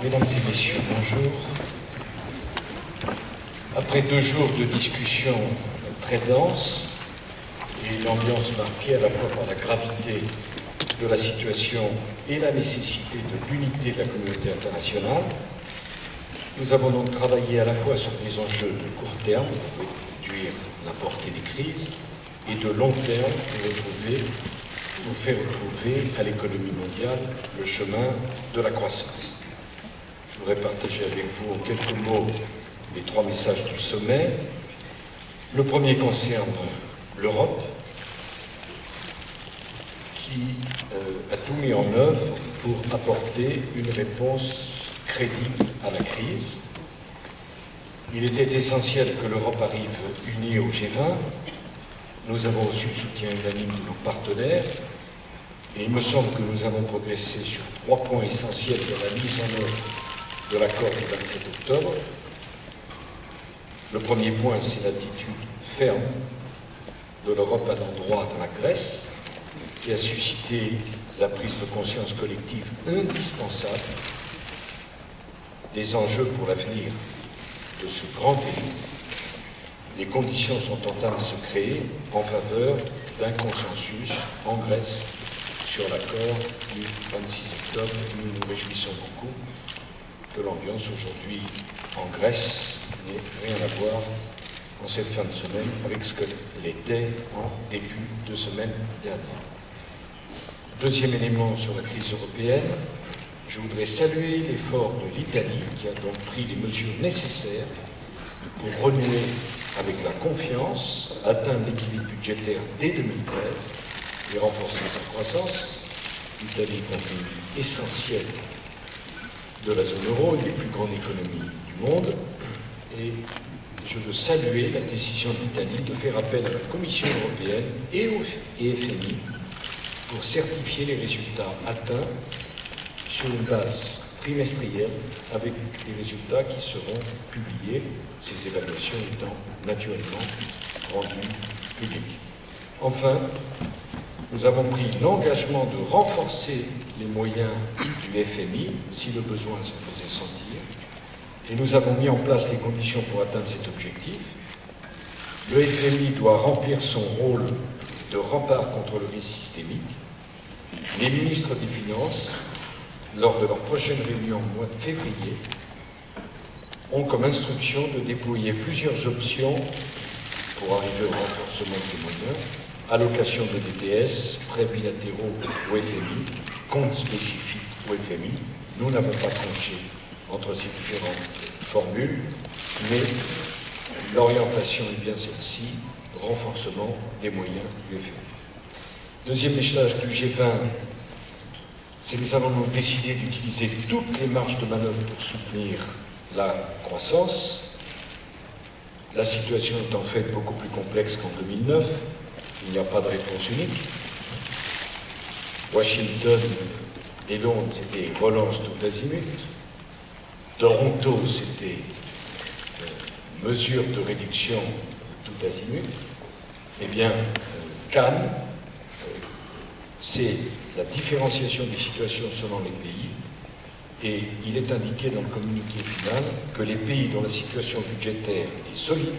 Mesdames et messieurs, bonjour. Après 2 jours de discussion très dense et l'ambiance marquée à la fois par la gravité de la situation et la nécessité de l'unité de la communauté internationale, nous avons donc travaillé à la fois sur des enjeux de court terme pour réduire la portée des crises et de long terme pour faire retrouver à l'économie mondiale le chemin de la croissance. Je voudrais partager avec vous en quelques mots les 3 messages du sommet. Le premier concerne l'Europe, qui a tout mis en œuvre pour apporter une réponse crédible à la crise. Il était essentiel que l'Europe arrive unie au G20. Nous avons reçu le soutien unanime de nos partenaires et il me semble que nous avons progressé sur 3 points essentiels dans la mise en œuvre de l'accord du 27 octobre. Le premier point, c'est l'attitude ferme de l'Europe à l'endroit de la Grèce, qui a suscité la prise de conscience collective indispensable des enjeux pour l'avenir de ce grand pays. Les conditions sont en train de se créer en faveur d'un consensus en Grèce sur l'accord du 26 octobre. Nous nous réjouissons beaucoup que l'ambiance aujourd'hui en Grèce n'ait rien à voir en cette fin de semaine avec ce qu'elle était en début de semaine dernière. Deuxième élément sur la crise européenne, je voudrais saluer l'effort de l'Italie qui a donc pris les mesures nécessaires pour renouer avec la confiance, atteindre l'équilibre budgétaire dès 2013 et renforcer sa croissance. L'Italie est un pays essentiel de la zone euro, une des plus grandes économies du monde, et je veux saluer la décision de l'Italie de faire appel à la Commission européenne et au FMI pour certifier les résultats atteints sur une base trimestrielle avec des résultats qui seront publiés, ces évaluations étant naturellement rendues publiques. Enfin, nous avons pris l'engagement de renforcer les moyens du FMI si le besoin se faisait sentir et nous avons mis en place les conditions pour atteindre cet objectif. Le FMI doit remplir son rôle de rempart contre le risque systémique. Les ministres des Finances, lors de leur prochaine réunion au mois de février, ont comme instruction de déployer plusieurs options pour arriver au renforcement de ces moyens: allocation de DTS, prêts bilatéraux au FMI, compte spécifique au FMI. Nous n'avons pas tranché entre ces différentes formules, mais l'orientation est bien celle-ci, renforcement des moyens du FMI. Deuxième message du G20, c'est que nous avons donc décidé d'utiliser toutes les marges de manœuvre pour soutenir la croissance. La situation est en fait beaucoup plus complexe qu'en 2009. Il n'y a pas de réponse unique. Washington et Londres, c'était relance tout azimut. Toronto, c'était mesures de réduction tout azimut. Eh bien, Cannes, c'est la différenciation des situations selon les pays. Et il est indiqué dans le communiqué final que les pays dont la situation budgétaire est solide,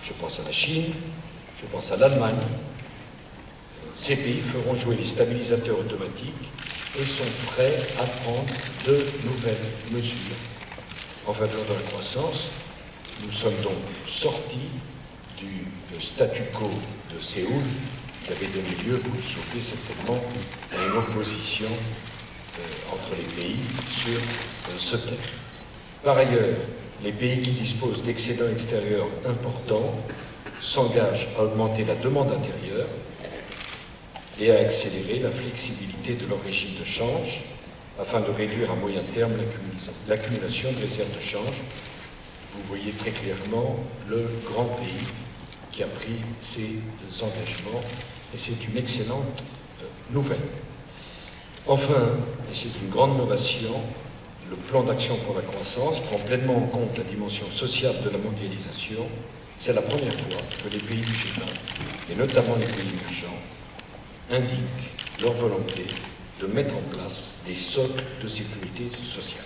je pense à la Chine, je pense à l'Allemagne, ces pays feront jouer les stabilisateurs automatiques et sont prêts à prendre de nouvelles mesures en faveur de la croissance. Nous sommes donc sortis du statu quo de Séoul qui avait donné lieu, vous le savez certainement, à une opposition entre les pays sur ce thème. Par ailleurs, les pays qui disposent d'excédents extérieurs importants s'engagent à augmenter la demande intérieure et à accélérer la flexibilité de leur régime de change afin de réduire à moyen terme l'accumulation de réserves de change. Vous voyez très clairement le grand pays qui a pris ces engagements et c'est une excellente nouvelle. Enfin, et c'est une grande novation, le plan d'action pour la croissance prend pleinement en compte la dimension sociale de la mondialisation. C'est la première fois que les pays du G20, et notamment les pays émergents, indiquent leur volonté de mettre en place des socles de sécurité sociale.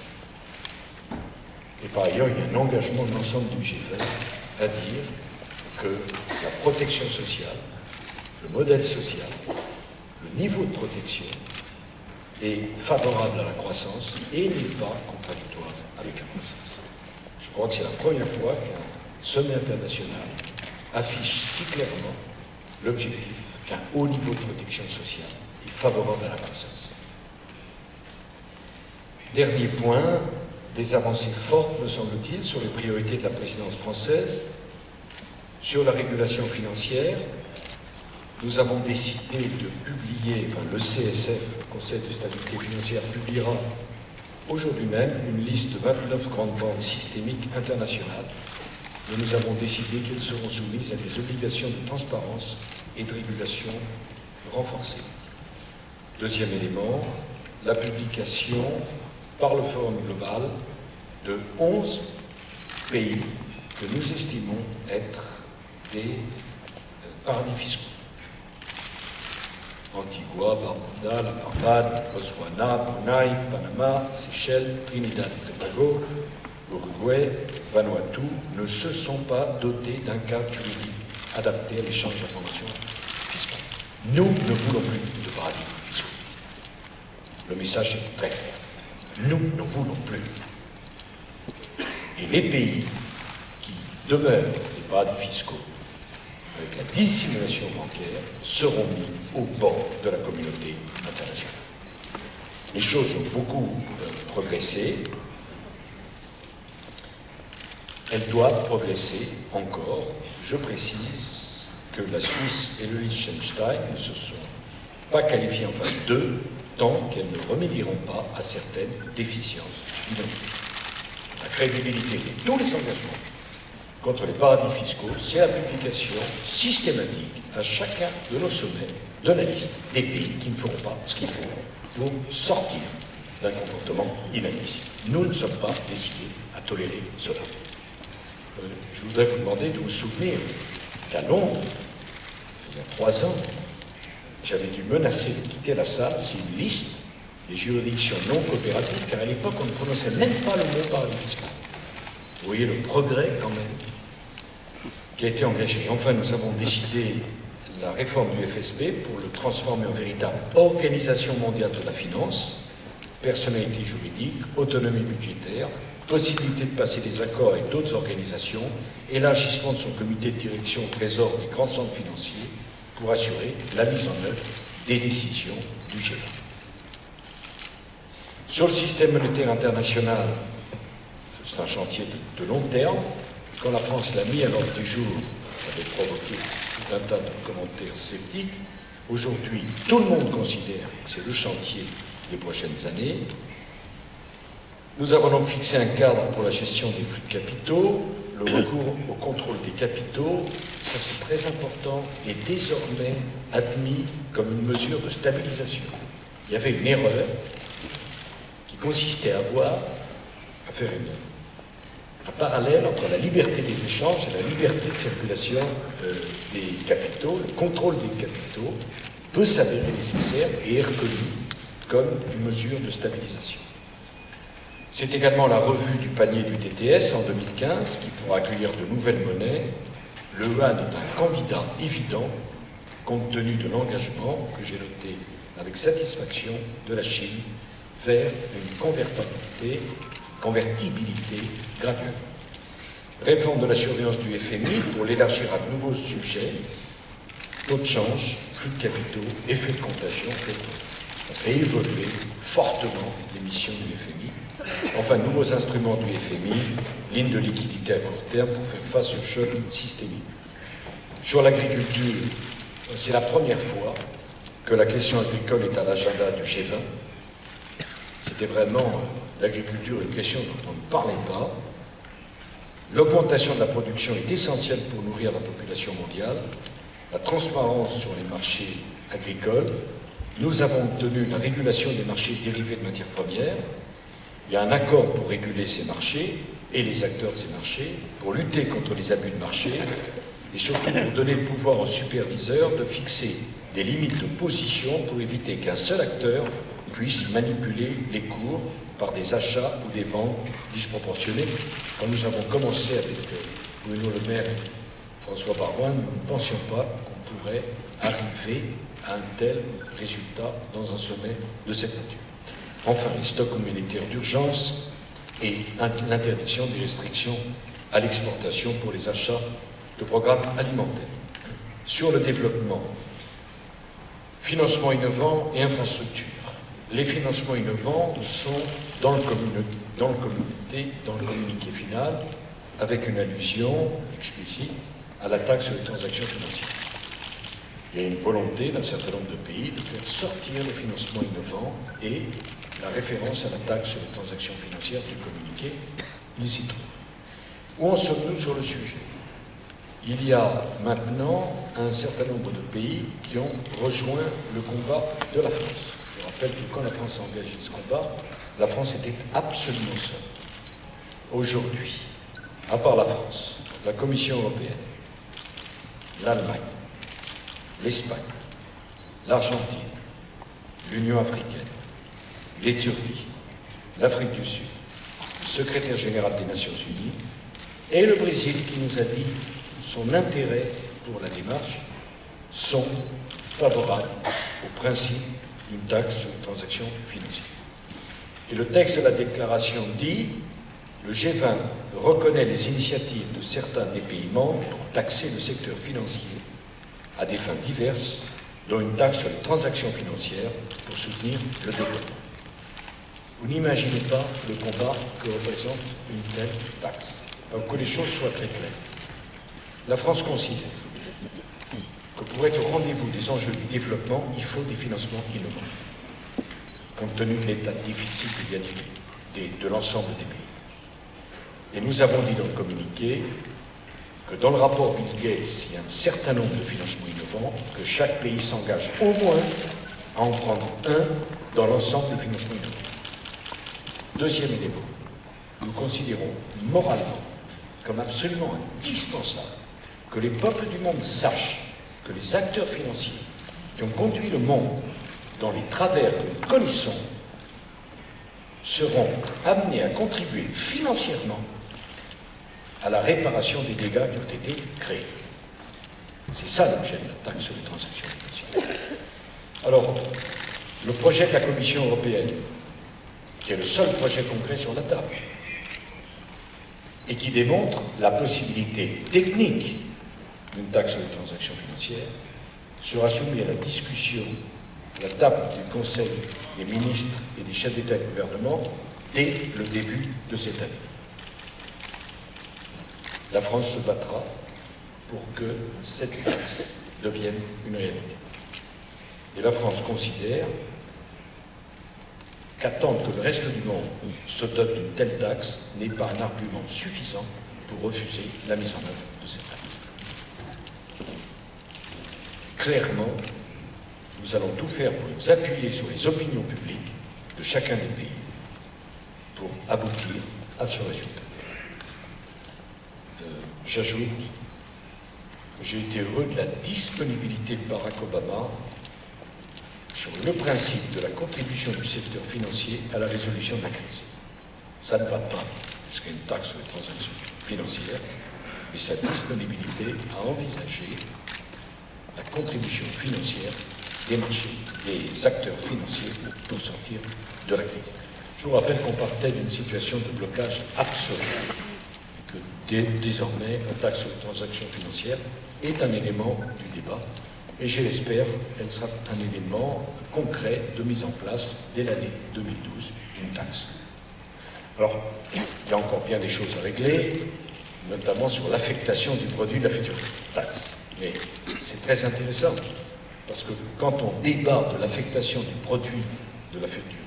Et par ailleurs, il y a un engagement de l'ensemble du G20 à dire que la protection sociale, le modèle social, le niveau de protection est favorable à la croissance et n'est pas contradictoire avec la croissance. Je crois que c'est la première fois qu'un sommet international affiche si clairement l'objectif qu'un haut niveau de protection sociale est favorable à la croissance. Dernier point, des avancées fortes, me semble-t-il, sur les priorités de la présidence française. Sur la régulation financière, nous avons décidé de publier, le CSF, le Conseil de stabilité financière, publiera aujourd'hui même une liste de 29 grandes banques systémiques internationales, et nous avons décidé qu'elles seront soumises à des obligations de transparence et de régulation renforcées. Deuxième élément, la publication par le Forum global de 11 pays que nous estimons être des paradis fiscaux. Antigua, Barbuda, la Barbade, Botswana, Brunei, Panama, Seychelles, Trinidad et Tobago, Uruguay, Vanuatu ne se sont pas dotés d'un cadre juridique adapté à l'échange d'informations fiscales. Nous ne voulons plus de paradis fiscaux. Le message est très clair. Nous ne voulons plus. Et les pays qui demeurent des paradis fiscaux avec la dissimulation bancaire seront mis au bord de la communauté internationale. Les choses ont beaucoup progressé. Elles doivent progresser encore. Je précise que la Suisse et le Liechtenstein ne se sont pas qualifiés en phase 2 tant qu'elles ne remédieront pas à certaines déficiences identiques. La crédibilité de tous les engagements contre les paradis fiscaux, c'est la publication systématique à chacun de nos sommets de la liste des pays qui ne feront pas ce qu'il faut pour sortir d'un comportement inadmissible. Nous ne sommes pas décidés à tolérer cela. Je voudrais vous demander de vous souvenir qu'à Londres, il y a 3 ans, j'avais dû menacer de quitter la salle si une liste des juridictions non coopératives, car à l'époque on ne prononçait même pas le mot paradis fiscal. Vous voyez le progrès quand même qui a été engagé. Enfin, nous avons décidé la réforme du FSB pour le transformer en véritable organisation mondiale de la finance, personnalité juridique, autonomie budgétaire, possibilité de passer des accords avec d'autres organisations, élargissement de son comité de direction au trésor des grands centres financiers pour assurer la mise en œuvre des décisions du G20. Sur le système monétaire international, c'est un chantier de long terme. Quand la France l'a mis à l'ordre du jour, ça avait provoqué tout un tas de commentaires sceptiques. Aujourd'hui, tout le monde considère que c'est le chantier des prochaines années. Nous avons donc fixé un cadre pour la gestion des flux de capitaux. Le recours au contrôle des capitaux, ça c'est très important, est désormais admis comme une mesure de stabilisation. Il y avait une erreur qui consistait à faire un parallèle entre la liberté des échanges et la liberté de circulation des capitaux. Le contrôle des capitaux peut s'avérer nécessaire et est reconnu comme une mesure de stabilisation. C'est également la revue du panier du TTS en 2015 qui pourra accueillir de nouvelles monnaies. Le yuan est un candidat évident compte tenu de l'engagement que j'ai noté avec satisfaction de la Chine vers une convertibilité graduelle. Réforme de la surveillance du FMI pour l'élargir à de nouveaux sujets, taux de change, flux de capitaux, effet de contagion, on fait évoluer fortement les missions du FMI. Enfin, nouveaux instruments du FMI, ligne de liquidité à court terme pour faire face au choc systémique. Sur l'agriculture, c'est la première fois que la question agricole est à l'agenda du G20. C'était vraiment l'agriculture, une question dont on ne parlait pas. L'augmentation de la production est essentielle pour nourrir la population mondiale. La transparence sur les marchés agricoles. Nous avons obtenu la régulation des marchés dérivés de matières premières. Il y a un accord pour réguler ces marchés et les acteurs de ces marchés, pour lutter contre les abus de marché et surtout pour donner le pouvoir aux superviseurs de fixer des limites de position pour éviter qu'un seul acteur puissent manipuler les cours par des achats ou des ventes disproportionnés. Quand nous avons commencé avec Bruno Le Maire et François Baroin, nous ne pensions pas qu'on pourrait arriver à un tel résultat dans un sommet de cette nature. Enfin, les stocks communautaires d'urgence et l'interdiction des restrictions à l'exportation pour les achats de programmes alimentaires. Sur le développement, financement innovant et infrastructure. Les financements innovants sont dans le communiqué final avec une allusion explicite à la taxe sur les transactions financières. Il y a une volonté d'un certain nombre de pays de faire sortir les financements innovants et la référence à la taxe sur les transactions financières du communiqué, il s'y trouve. Où en sommes-nous sur le sujet? Il y a maintenant un certain nombre de pays qui ont rejoint le combat de la France. Je rappelle que quand la France a engagé ce combat, la France était absolument seule. Aujourd'hui, à part la France, la Commission européenne, l'Allemagne, l'Espagne, l'Argentine, l'Union africaine, l'Éthiopie, l'Afrique du Sud, le secrétaire général des Nations Unies et le Brésil qui nous a dit son intérêt pour la démarche sont favorables au principe d'une taxe sur les transactions financières. Et le texte de la déclaration dit « Le G20 reconnaît les initiatives de certains des pays membres pour taxer le secteur financier à des fins diverses, dont une taxe sur les transactions financières pour soutenir le développement. » Vous n'imaginez pas le combat que représente une telle taxe. Donc que les choses soient très claires. La France considère que pour être au rendez-vous des enjeux du développement, il faut des financements innovants, compte tenu de l'état difficile de l'ensemble des pays. Et nous avons dit dans le communiqué que dans le rapport Bill Gates, il y a un certain nombre de financements innovants, que chaque pays s'engage au moins à en prendre un dans l'ensemble des financements innovants. Deuxième élément, nous considérons moralement comme absolument indispensable que les peuples du monde sachent que les acteurs financiers qui ont conduit le monde dans les travers que nous connaissons seront amenés à contribuer financièrement à la réparation des dégâts qui ont été créés. C'est ça l'objet de la taxe sur les transactions financières. Alors, le projet de la Commission européenne, qui est le seul projet concret sur la table, et qui démontre la possibilité technique d'une taxe sur les transactions financières, sera soumis à la discussion à la table du Conseil des ministres et des chefs d'État et de gouvernement dès le début de cette année. La France se battra pour que cette taxe devienne une réalité. Et la France considère qu'attendre que le reste du monde se dote d'une telle taxe n'est pas un argument suffisant pour refuser la mise en œuvre de cette taxe. Clairement, nous allons tout faire pour nous appuyer sur les opinions publiques de chacun des pays pour aboutir à ce résultat. J'ajoute que j'ai été heureux de la disponibilité de Barack Obama sur le principe de la contribution du secteur financier à la résolution de la crise. Ça ne va pas jusqu'à une taxe sur les transactions financières, mais sa disponibilité à envisager la contribution financière des marchés, des acteurs financiers pour sortir de la crise. Je vous rappelle qu'on partait d'une situation de blocage absolu, et que désormais la taxe sur les transactions financières est un élément du débat. Et je l'espère, elle sera un élément concret de mise en place dès l'année 2012, une taxe. Alors, il y a encore bien des choses à régler, notamment sur l'affectation du produit de la future taxe. Mais c'est très intéressant, parce que quand on débat de l'affectation du produit de la future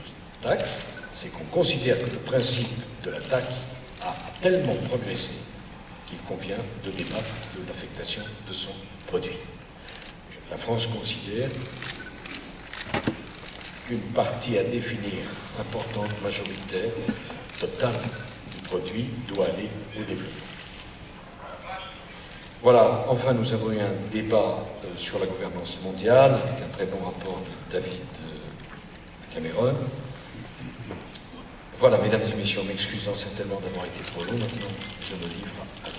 taxe, c'est qu'on considère que le principe de la taxe a tellement progressé qu'il convient de débattre de l'affectation de son produit. La France considère qu'une partie à définir importante, majoritaire, totale du produit doit aller au développement. Voilà, enfin nous avons eu un débat sur la gouvernance mondiale avec un très bon rapport de David Cameron. Voilà, mesdames et messieurs, en m'excusant certainement d'avoir été trop long, maintenant je me livre à